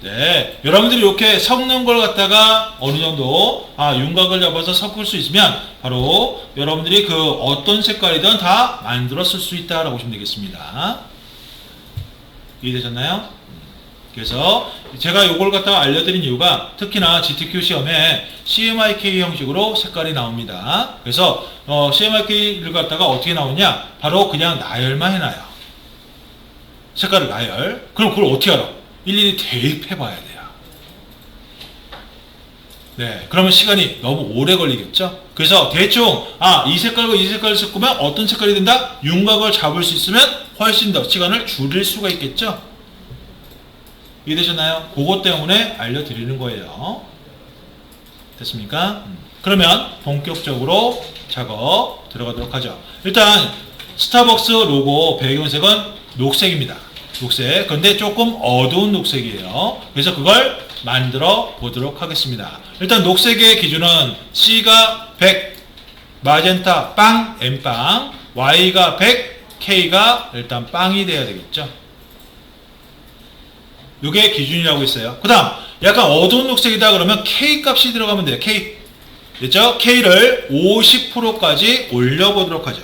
네, 여러분들이 이렇게 섞는 걸 갖다가 어느 정도 윤곽을 잡아서 섞을 수 있으면 바로 여러분들이 그 어떤 색깔이든 다 만들어 쓸 수 있다라고 보시면 되겠습니다. 이해되셨나요? 그래서 제가 이걸 갖다가 알려드린 이유가 특히나 GTQ 시험에 CMYK 형식으로 색깔이 나옵니다. 그래서 CMYK를 갖다가 어떻게 나오냐? 바로 그냥 나열만 해놔요. 색깔을 나열. 그럼 그걸 어떻게 알아? 일일이 대입해 봐야 돼요. 네, 그러면 시간이 너무 오래 걸리겠죠? 그래서 대충 이 색깔과 이 색깔을 섞으면 어떤 색깔이 된다? 윤곽을 잡을 수 있으면 훨씬 더 시간을 줄일 수가 있겠죠? 이해되셨나요? 그것 때문에 알려드리는 거예요. 됐습니까? 그러면 본격적으로 작업 들어가도록 하죠. 일단 스타벅스 로고 배경색은 녹색입니다. 녹색. 그런데 조금 어두운 녹색이에요. 그래서 그걸 만들어 보도록 하겠습니다. 일단 녹색의 기준은 C가 100, 마젠타 빵, M빵, Y가 100, K가 일단 빵이 돼야 되겠죠. 이게 기준이라고 있어요. 그 다음 약간 어두운 녹색이다 그러면 K 값이 들어가면 돼요. K. 됐죠? K를 50%까지 올려보도록 하죠.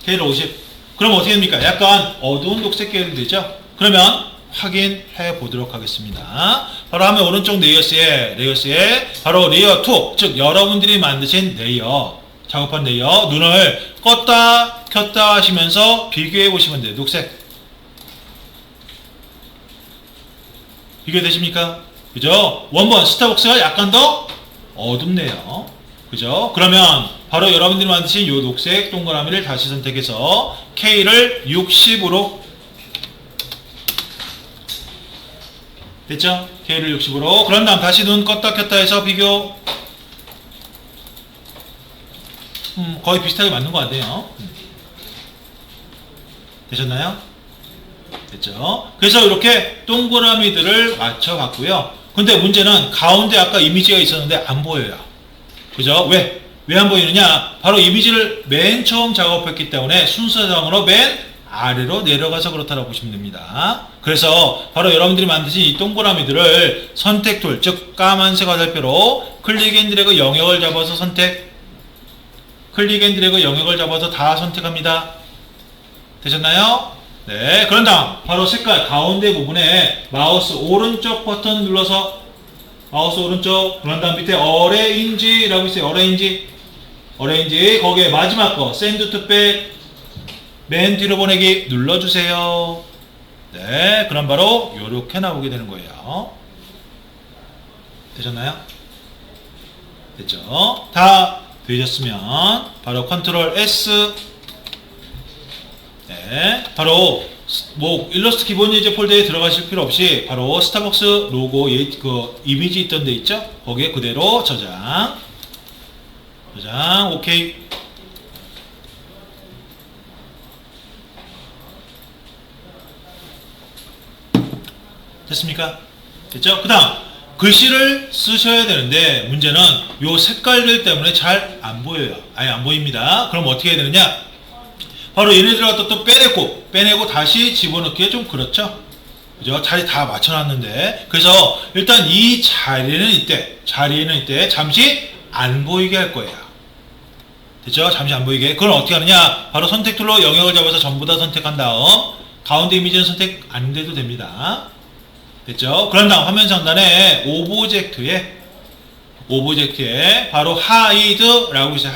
K를 50. 그럼 어떻게 됩니까? 약간 어두운 녹색 계열이 되죠? 그러면 확인해 보도록 하겠습니다. 바로 하면 오른쪽 레이어스에 바로 레이어 2, 즉 여러분들이 만드신 레이어, 작업한 레이어, 눈을 껐다 켰다 하시면서 비교해 보시면 돼요. 녹색. 비교되십니까? 그죠? 원본 스타벅스가 약간 더 어둡네요. 그죠? 그러면 바로 여러분들이 만드신 이 녹색 동그라미를 다시 선택해서 K를 60으로 됐죠? K를 60으로. 그런 다음 다시 눈 껐다 켰다 해서 비교. 거의 비슷하게 맞는 것 같네요. 되셨나요? 됐죠? 그래서 이렇게 동그라미들을 맞춰봤고요. 근데 문제는 가운데 아까 이미지가 있었는데 안 보여요. 그죠? 왜? 왜 안 보이느냐? 바로 이미지를 맨 처음 작업했기 때문에 순서상으로 맨 아래로 내려가서 그렇다고 보시면 됩니다. 그래서 바로 여러분들이 만드신 이 동그라미들을 선택 툴, 즉 까만색 화살표로 클릭 앤 드래그 영역을 잡아서 선택, 클릭 앤 드래그 영역을 잡아서 다 선택합니다. 되셨나요? 네, 그런 다음 바로 색깔 가운데 부분에 마우스 오른쪽 버튼 눌러서 마우스 오른쪽, 그런 다음 밑에 어레인지라고 있어요. 어레인지 거기에 마지막 거 샌드 투백 맨 뒤로 보내기 눌러주세요. 네, 그럼 바로 요렇게 나오게 되는 거예요. 되셨나요? 됐죠? 다 되셨으면 바로 컨트롤 S. 네, 바로 뭐 일러스트 기본 예제 폴더에 들어가실 필요 없이 바로 스타벅스 로고 그 이미지 있던 데 있죠? 거기에 그대로 저장. 오케이. 됐습니까? 됐죠? 그 다음 글씨를 쓰셔야 되는데 문제는 요 색깔들 때문에 잘 안 보여요. 아예 안 보입니다. 그럼 어떻게 해야 되느냐? 바로 얘네들을 갖다 또 빼내고 다시 집어넣기에 좀 그렇죠? 그죠? 자리 다 맞춰놨는데. 그래서 일단 이 자리에는 이때 잠시 안 보이게 할 거예요. 됐죠? 잠시 안 보이게. 그걸 어떻게 하느냐? 바로 선택 툴로 영역을 잡아서 전부 다 선택한 다음 가운데 이미지는 선택 안 돼도 됩니다. 됐죠? 그런 다음 화면 상단에 오브젝트에 바로 하이드라고 있어요.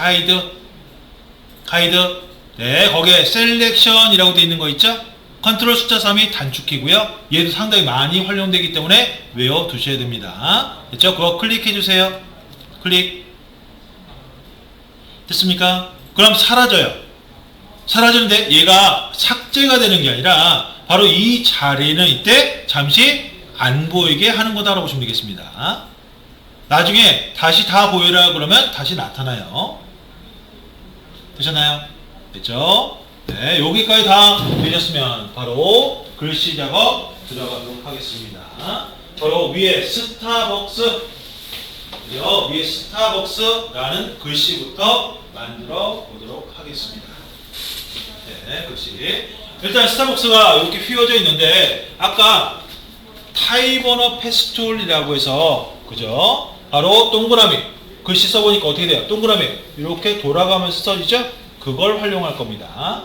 하이드. 네, 거기에 셀렉션이라고 되어 있는 거 있죠? 컨트롤 숫자 3이 단축키고요. 얘도 상당히 많이 활용되기 때문에 외워두셔야 됩니다. 됐죠? 그거 클릭해 주세요. 클릭. 됐습니까? 그럼 사라져요. 사라지는데 얘가 삭제가 되는 게 아니라 바로 이 자리는 이때 잠시 안 보이게 하는 거다라고 보시면 되겠습니다. 나중에 다시 다 보여라 그러면 다시 나타나요. 되셨나요? 됐죠? 네, 여기까지 다 되셨으면 바로 글씨 작업 들어가도록 하겠습니다. 바로 위에 스타벅스라는 글씨부터 만들어 보도록 하겠습니다. 네, 글씨. 일단 스타벅스가 이렇게 휘어져 있는데 아까 타입 언어 패스툴이라고 해서 그죠? 바로 동그라미 글씨 써보니까 어떻게 돼요? 동그라미 이렇게 돌아가면서 써지죠? 그걸 활용할 겁니다.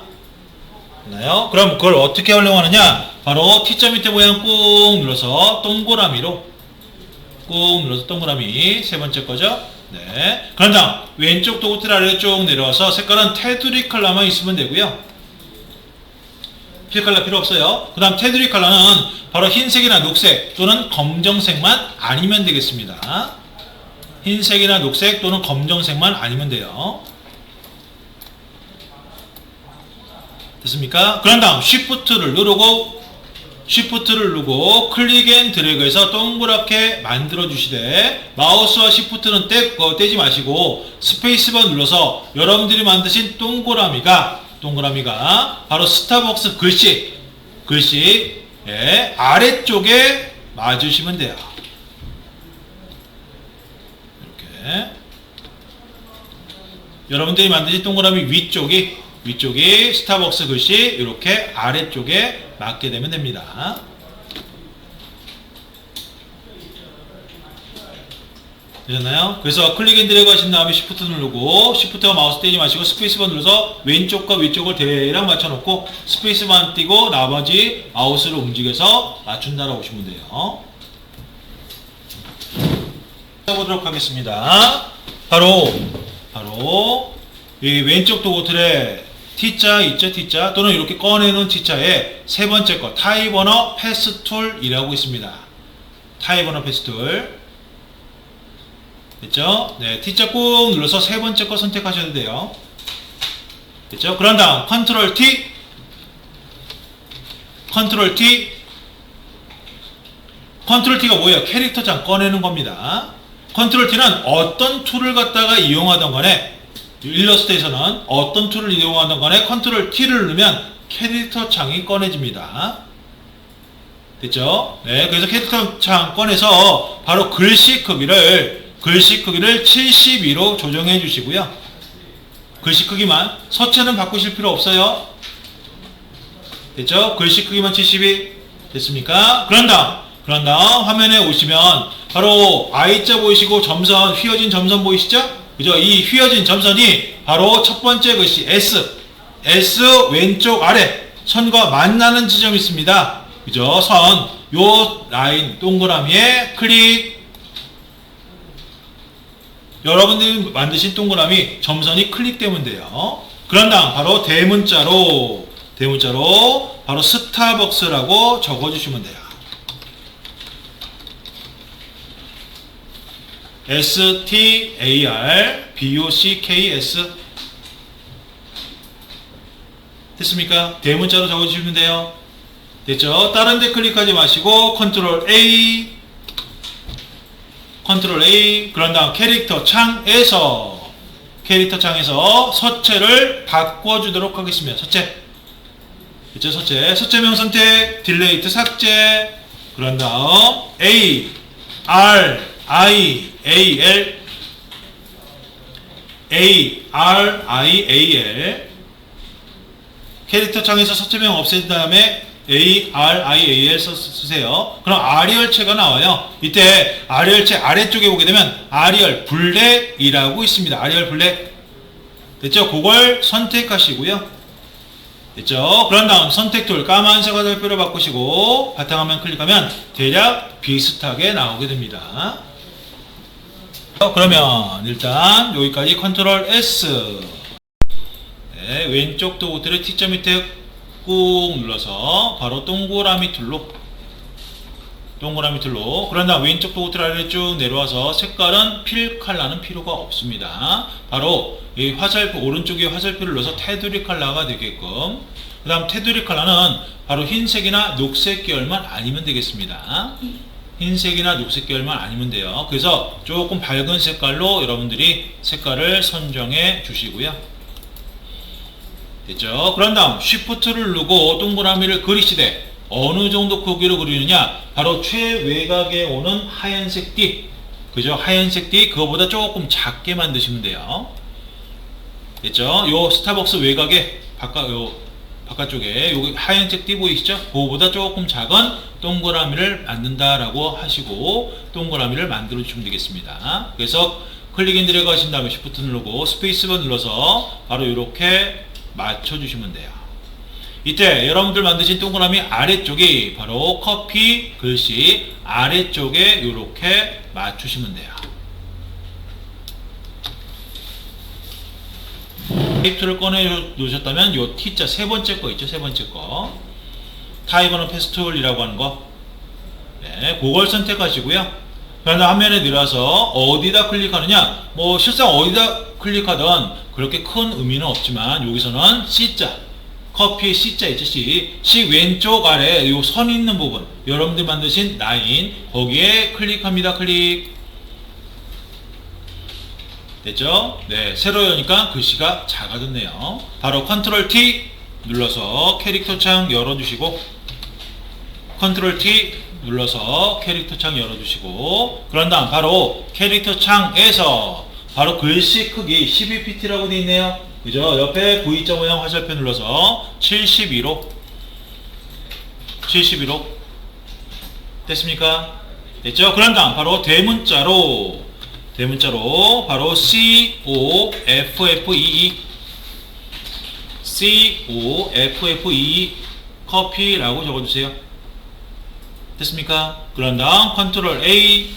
됐나요? 그럼 그걸 어떻게 활용하느냐? 바로 T자 밑에 모양 꾹 눌러서 동그라미로 꾹 눌러서 동그라미 세 번째 거죠? 네. 그런 다음 왼쪽 도구틀 아래로 쭉 내려와서 색깔은 테두리 컬러만 있으면 되고요. 필 컬러 필요 없어요. 그 다음 테두리 컬러는 바로 흰색이나 녹색 또는 검정색만 아니면 되겠습니다. 흰색이나 녹색 또는 검정색만 아니면 돼요. 됐습니까? 그런 다음 Shift를 누르고 클릭 앤 드래그해서 동그랗게 만들어 주시되 마우스와 Shift는 떼지 마시고 스페이스바 눌러서 여러분들이 만드신 동그라미가 바로 스타벅스 글씨 아래쪽에 맞으시면 돼요. 이렇게 여러분들이 만드신 동그라미 위쪽이 스타벅스 글씨 이렇게 아래쪽에 맞게 되면 됩니다. 되셨나요? 그래서 클릭 앤 드래그 하신 다음에 Shift 누르고 Shift와 마우스 떼지 마시고 스페이스바 눌러서 왼쪽과 위쪽을 대략 맞춰놓고 스페이스만 띄고 나머지 마우스를 움직여서 맞춘다라고 보시면 돼요. 해보도록 하겠습니다. 바로 이 왼쪽 도구틀에 T자 있죠? T자 또는 이렇게 꺼내놓은 T자에 세 번째 거 타입 언어 패스툴이라고 있습니다. 타입 언어 패스툴 됐죠? 네, T자 꾹 눌러서 세 번째 거 선택하셔도 돼요. 됐죠? 그런 다음 컨트롤 T 컨트롤 T가 뭐예요? 캐릭터 창 꺼내는 겁니다. 컨트롤 T는 어떤 툴을 갖다가 이용하던 간에 일러스트에서는 어떤 툴을 이용하던 간에 컨트롤 T를 누르면 캐릭터 창이 꺼내집니다. 됐죠? 네, 그래서 캐릭터 창 꺼내서 바로 글씨 크기를 72로 조정해 주시고요. 글씨 크기만, 서체는 바꾸실 필요 없어요. 됐죠? 글씨 크기만 72 됐습니까? 그런 다음 화면에 오시면 바로 I자 보이시고 점선, 휘어진 점선 보이시죠? 그죠? 이 휘어진 점선이 바로 첫 번째 글씨 S 왼쪽 아래 선과 만나는 지점이 있습니다. 그죠? 선, 요 라인 동그라미에 클릭. 여러분들이 만드신 동그라미 점선이 클릭되면 돼요. 그런 다음 바로 대문자로 바로 스타벅스라고 적어주시면 돼요. STARBOCKS 됐습니까? 대문자로 적어주시면 돼요. 됐죠? 다른 데 클릭하지 마시고 컨트롤 A 그런 다음 캐릭터 창에서 서체를 바꿔주도록 하겠습니다. 서체 됐죠? 서체명 선택 딜레이트 삭제 그런 다음 ARIAL 캐릭터 창에서 서체명 없앤 다음에 ARIAL 쓰세요. 그럼 아리얼체가 나와요. 이때 아리얼체 아래쪽에 보게 되면 아리얼 블랙이라고 있습니다. 아리얼 블랙 됐죠? 그걸 선택하시고요. 됐죠? 그런 다음 선택 툴 까만색 화살표를 바꾸시고 바탕화면 클릭하면 대략 비슷하게 나오게 됩니다. 그러면 일단 여기까지 컨트롤 S 네, 왼쪽 도구들을 T자 밑에 꾹 눌러서 바로 동그라미 툴로 그런 다음 왼쪽 도구들 아래로 쭉 내려와서 색깔은 필 컬러는 필요가 없습니다. 바로 이 화살표 오른쪽에 화살표를 눌러서 테두리 컬러가 되게끔 그 다음 테두리 컬러는 바로 흰색이나 녹색 계열만 아니면 되겠습니다. 흰색이나 녹색 계열만 아니면 돼요. 그래서 조금 밝은 색깔로 여러분들이 색깔을 선정해 주시고요. 됐죠? 그런 다음 Shift를 누르고 동그라미를 그리시되 어느 정도 크기로 그리느냐 바로 최외곽에 오는 하얀색 띠 그죠? 하얀색 띠 그거보다 조금 작게 만드시면 돼요. 됐죠? 요 스타벅스 외곽에 바깥쪽에 여기 하얀색 띠 보이시죠? 그거보다 조금 작은 동그라미를 만든다라고 하시고 동그라미를 만들어 주시면 되겠습니다. 그래서 클릭 앤 드래그 하신 다음에 Shift 누르고 스페이스바 눌러서 바로 이렇게 맞춰주시면 돼요. 이때 여러분들 만드신 동그라미 아래쪽이 바로 커피 글씨 아래쪽에 이렇게 맞추시면 돼요. 타입2를 꺼내 놓으셨다면 요 T자 세 번째 거 있죠? 세 번째 거 타입1은 패스툴이라고 하는 거 네, 그걸 선택하시고요. 그다음 화면에 들어와서 어디다 클릭하느냐 뭐 실상 어디다 클릭하던 그렇게 큰 의미는 없지만 여기서는 C자 커피의 C자 있죠? C 왼쪽 아래 요 선 있는 부분 여러분들 만드신 라인 거기에 클릭합니다. 클릭 됐죠? 네, 새로 여니까 글씨가 작아졌네요. 바로 컨트롤 T 눌러서 캐릭터 창 열어주시고 컨트롤 T 눌러서 캐릭터 창 열어주시고 그런 다음 바로 캐릭터 창에서 바로 글씨 크기 12pt라고 되어 있네요. 그죠? 옆에 V자 모양 화살표 눌러서 72로 됐습니까? 됐죠? 그런 다음 바로 대문자로 바로 COFFEE 커피라고 적어주세요. 됐습니까? 그런 다음 컨트롤 A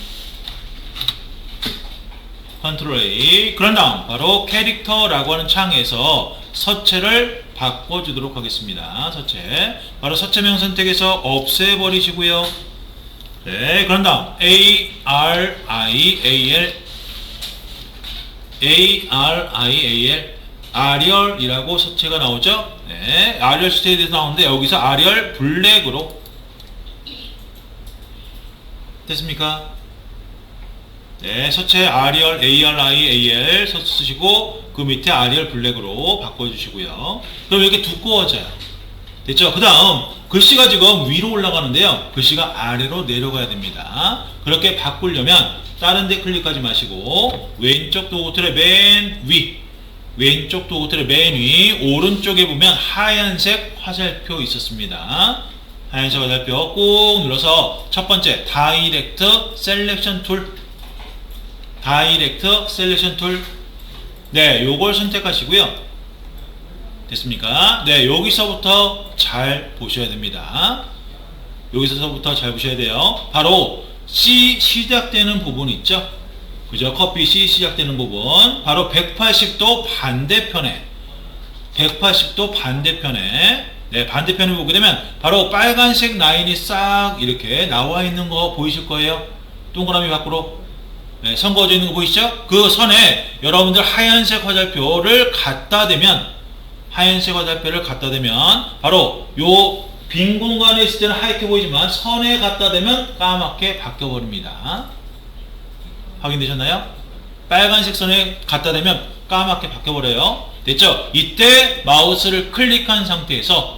그런 다음 바로 캐릭터라고 하는 창에서 서체를 바꿔주도록 하겠습니다. 서체 바로 서체명 선택해서 없애버리시고요. 네, 그런 다음 ARIAL 아리얼이라고 서체가 나오죠. 네, 아리얼 서체에 대해서 나오는데 여기서 아리얼 블랙으로 됐죠? 그런 다음 바로 캐릭터 창에서 서체를 바꿔주도록 하겠습니다. 서체 바로 서체명 선택해서 없애버리시고요. 네, 그런 다음 ARIAL 됐습니까? 네, 서체 Arial, ARIAL 쓰시고 그 밑에 Arial 블랙으로 바꿔주시고요. 그럼 이렇게 두꺼워져요. 됐죠? 그 다음 글씨가 지금 위로 올라가는데요. 글씨가 아래로 내려가야 됩니다. 그렇게 바꾸려면 다른 데 클릭하지 마시고 왼쪽 도구틀의 맨 위, 왼쪽 도구틀의 맨 위 오른쪽에 보면 하얀색 화살표 있었습니다. 하얀색 화살표 꾹 눌러서 첫 번째 다이렉트 셀렉션 툴, 다이렉트 셀렉션 툴, 네, 요걸 선택하시고요. 됐습니까? 네, 여기서부터 잘 보셔야 됩니다. 여기서부터 잘 보셔야 돼요. 바로 C 시작되는 부분 있죠? 그죠? 커피 C 시작되는 부분. 바로 180도 반대편에, 180도 반대편에, 네, 반대편에 보게 되면 바로 빨간색 라인이 싹 이렇게 나와 있는 거 보이실 거예요. 동그라미 밖으로. 네, 선거져 있는 거 보이시죠? 그 선에 여러분들 하얀색 화살표를 갖다 대면, 하얀색 화살표를 갖다 대면 바로 요 빈 공간에 있을 때는 하얗게 보이지만 선에 갖다 대면 까맣게 바뀌어 버립니다. 확인되셨나요? 빨간색 선에 갖다 대면 까맣게 바뀌어 버려요. 됐죠? 이때 마우스를 클릭한 상태에서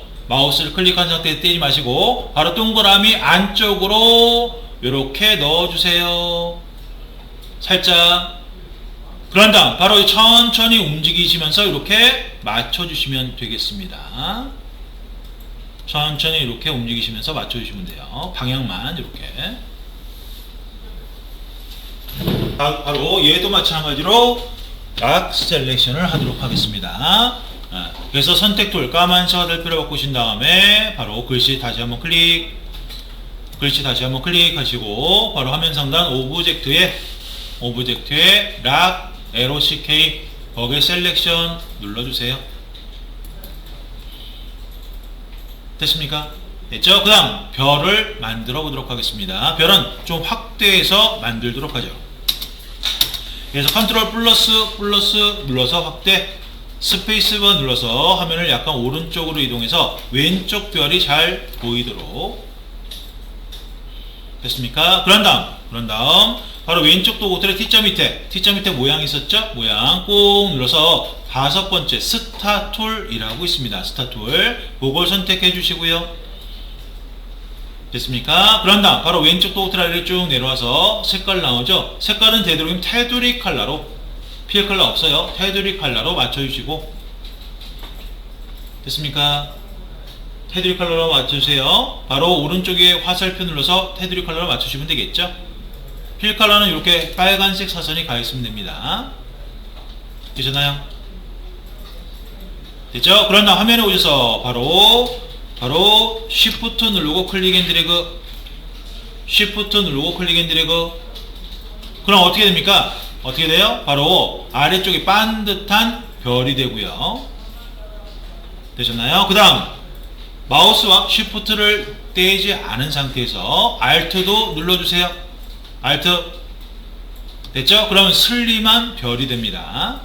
때리지 마시고 바로 동그라미 안쪽으로 이렇게 넣어주세요. 살짝. 그런 다음 바로 천천히 움직이시면서 이렇게 맞춰주시면 되겠습니다. 천천히 이렇게 움직이시면서 맞춰주시면 돼요. 방향만 이렇게. 바로 얘도 마찬가지로 락 셀렉션을 하도록 하겠습니다. 그래서 선택 툴 까만색 화살표를 바꾸신 다음에 바로 글씨 다시 한번 클릭하시고 바로 화면 상단 오브젝트에 락 에로 CK 거기에 셀렉션 눌러주세요. 됐습니까? 됐죠? 그 다음 별을 만들어 보도록 하겠습니다. 별은 좀 확대해서 만들도록 하죠. 그래서 컨트롤 플러스 눌러서 확대, 스페이스바 눌러서 화면을 약간 오른쪽으로 이동해서 왼쪽 별이 잘 보이도록. 됐습니까? 그런 다음 바로 왼쪽 도구틀의 T자 밑에 모양 있었죠? 모양 꾹 눌러서 다섯 번째 스타 툴이라고 있습니다. 스타 툴 그걸 선택해 주시고요. 됐습니까? 그런 다음 바로 왼쪽 도구틀 아래로 쭉 내려와서 색깔 나오죠? 색깔은 되도록이면 테두리 컬러로, 필 컬러 없어요. 테두리 컬러로 맞춰주시고. 됐습니까? 테두리 컬러로 맞춰주세요. 바로 오른쪽에 화살표 눌러서 테두리 컬러로 맞추시면 되겠죠? 필 컬러는 이렇게 빨간색 사선이 가 있으면 됩니다. 되셨나요? 됐죠? 그런 다음 화면에 오셔서 바로 Shift 누르고 클릭 앤 드래그, 그럼 어떻게 됩니까? 어떻게 돼요? 바로 아래쪽에 반듯한 별이 되고요. 되셨나요? 그 다음 마우스와 Shift를 떼지 않은 상태에서 Alt도 눌러주세요. Alt. 됐죠? 그러면 슬림한 별이 됩니다.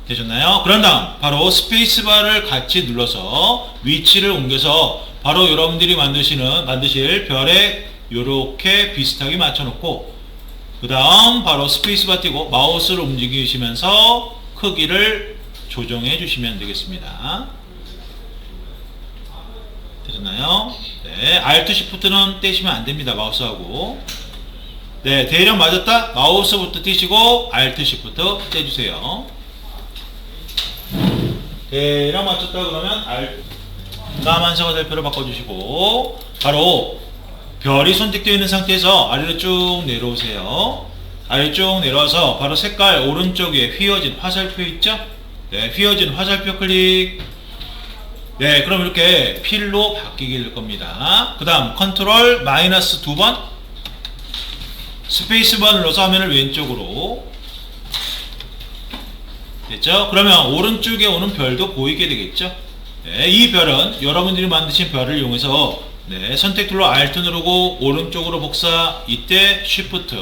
되셨나요? 그런 다음 바로 스페이스바를 같이 눌러서 위치를 옮겨서 바로 여러분들이 만드실 별에 이렇게 비슷하게 맞춰놓고 그 다음 바로 스페이스바 띄고 마우스를 움직이시면서 크기를 조정해 주시면 되겠습니다. 되셨나요? 네, Alt Shift는 떼시면 안 됩니다. 마우스하고. 네, 대략 맞았다? 마우스부터 띄시고 Alt Shift 떼주세요. 대략 맞췄다 그러면 까만색 화살표를 바꿔주시고 바로 별이 선택되어 있는 상태에서 아래로 쭉 내려오세요. 아래로 쭉 내려와서 바로 색깔 오른쪽 위에 휘어진 화살표 있죠? 네, 휘어진 화살표 클릭. 네, 그럼 이렇게 필로 바뀌게 될 겁니다. 그 다음 컨트롤 마이너스 2번 스페이스바 눌러서 화면을 왼쪽으로. 됐죠? 그러면 오른쪽에 오는 별도 보이게 되겠죠? 네, 이 별은 여러분들이 만드신 별을 이용해서 네, 선택 툴로 Alt 누르고 오른쪽으로 복사, 이때 Shift.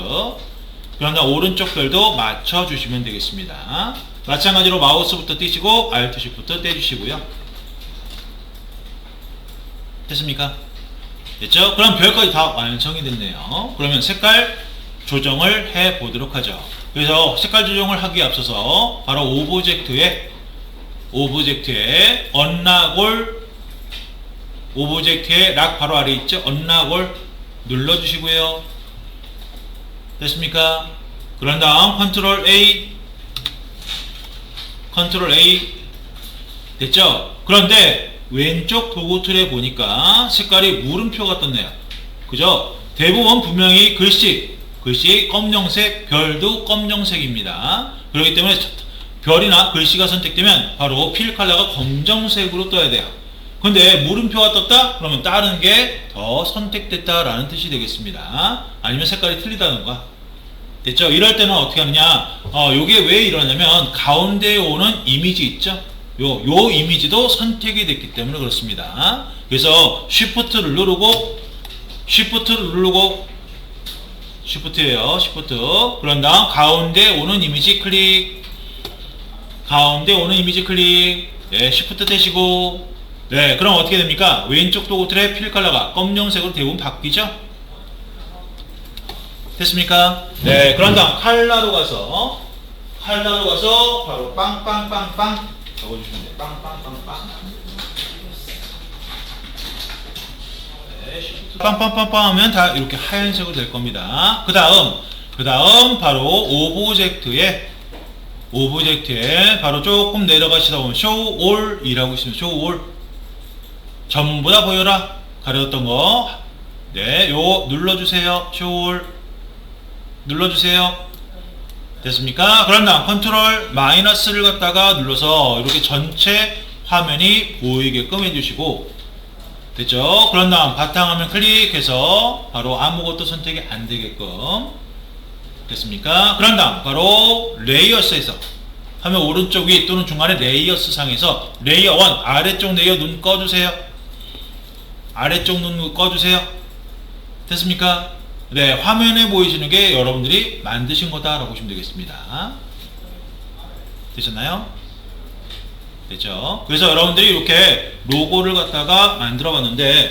그러나 오른쪽 별도 맞춰 주시면 되겠습니다. 마찬가지로 마우스부터 띄시고 Alt Shift 떼주시고요. 됐습니까? 됐죠? 그럼 별까지 다 완성이 됐네요. 그러면 색깔 조정을 해 보도록 하죠. 그래서 색깔 조정을 하기에 앞서서 바로 오브젝트에 언락올, 오브젝트에 락 바로 아래 있죠? 언락올 눌러주시고요. 됐습니까? 그런 다음 컨트롤 A 됐죠? 그런데 왼쪽 도구 툴에 보니까 색깔이 물음표가 떴네요. 그죠? 대부분 분명히 글씨 검정색, 별도 검정색입니다. 그렇기 때문에 별이나 글씨가 선택되면 바로 필 컬러가 검정색으로 떠야 돼요. 근데 물음표가 떴다? 그러면 다른 게 더 선택됐다라는 뜻이 되겠습니다. 아니면 색깔이 틀리다던가. 됐죠? 이럴 때는 어떻게 하느냐? 요게 왜 이러냐면 가운데에 오는 이미지 있죠? 요 이미지도 선택이 됐기 때문에 그렇습니다. 그래서 Shift를 누르고 Shift예요. Shift. 그런 다음 가운데 오는 이미지 클릭. 네, Shift 되시고. 네, 그럼 어떻게 됩니까? 왼쪽 도구 틀의 필 컬러가 검정색으로 대부분 바뀌죠? 됐습니까? 네, 그런 다음 칼라로 가서 바로 빵빵빵빵 적어주시면 돼요. 빵빵빵빵. 네, 빵빵빵빵 하면 다 이렇게 하얀색으로 될 겁니다. 그 다음 바로 오브젝트에 바로 조금 내려가시다 보면 Show All이라고 있습니다. Show All. 전부 다 보여라. 가려웠던 거. 네, 요거 눌러주세요. Show All. 눌러주세요. 됐습니까? 그런 다음 컨트롤 마이너스를 갖다가 눌러서 이렇게 전체 화면이 보이게끔 해주시고, 됐죠? 그런 다음 바탕화면 클릭해서 바로 아무것도 선택이 안 되게끔. 됐습니까? 그런 다음 바로 레이어스에서 화면 오른쪽 위 또는 중간에 레이어스 상에서 레이어 1 아래쪽 레이어 눈 꺼주세요. 됐습니까? 네, 화면에 보이시는 게 여러분들이 만드신 거다라고 보시면 되겠습니다. 되셨나요? 됐죠? 그래서 여러분들이 이렇게 로고를 갖다가 만들어 봤는데